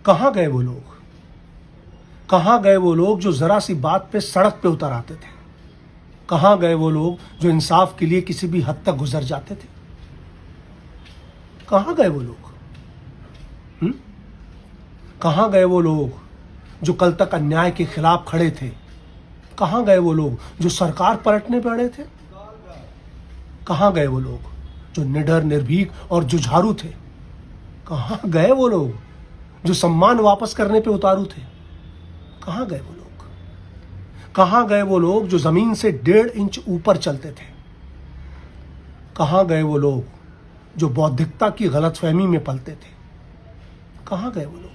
कहां गए वो लोग? कहां गए वो लोग जो जरा सी बात पे सड़क पे उतर आते थे? कहां गए वो लोग जो इंसाफ के लिए किसी भी हद तक गुजर जाते थे? कहां गए वो लोग? कहां गए वो लोग जो कल तक अन्याय के खिलाफ खड़े थे? कहां गए वो लोग जो सरकार पलटने पे अड़े थे? कहां गए वो लोग जो निडर, निर्भीक और जुझारू थे? कहां गए वो लोग जो सम्मान वापस करने पे उतारू थे? कहां गए वो लोग? कहां गए वो लोग जो जमीन से 1.5 इंच ऊपर चलते थे? कहां गए वो लोग जो बौद्धिकता की गलतफहमी में पलते थे? कहां गए वो लोग?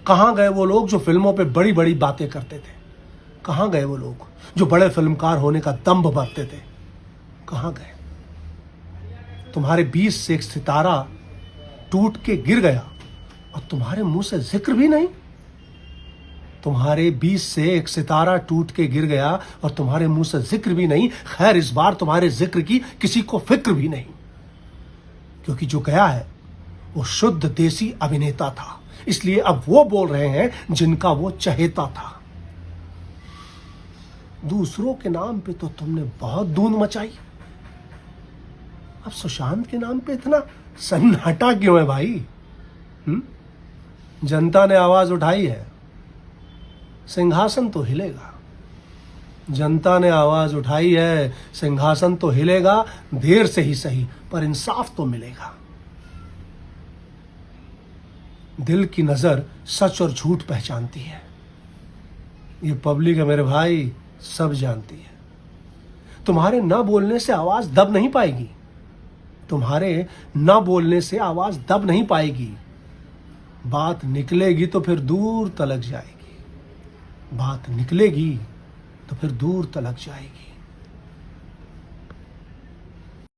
कहां गए वो लोग जो फिल्मों पे बड़ी बड़ी बातें करते थे? कहां गए वो लोग जो बड़े फिल्मकार होने का दंभ बरतते थे? कहां गए? तुम्हारे 20 से एक सितारा टूट के गिर गया और तुम्हारे मुंह से जिक्र भी नहीं। तुम्हारे 20 से एक सितारा टूट के गिर गया और तुम्हारे मुंह से जिक्र भी नहीं। खैर, इस बार तुम्हारे जिक्र की किसी को फिक्र भी नहीं, क्योंकि जो गया है वो शुद्ध देसी अभिनेता था। इसलिए अब वो बोल रहे हैं जिनका वो चहेता था। दूसरों के नाम पे तो तुमने बहुत धूम मचाई, अब सुशांत के नाम पे इतना सन्नाटा क्यों है भाई? जनता ने आवाज उठाई है, सिंहासन तो हिलेगा। जनता ने आवाज उठाई है, सिंहासन तो हिलेगा, देर से ही सही पर इंसाफ तो मिलेगा। दिल की नजर सच और झूठ पहचानती है। ये पब्लिक है मेरे भाई, सब जानती है। तुम्हारे न बोलने से आवाज दब नहीं पाएगी। तुम्हारे न बोलने से आवाज दब नहीं पाएगी। बात निकलेगी तो फिर दूर तलक जाएगी। बात निकलेगी तो फिर दूर तलक जाएगी।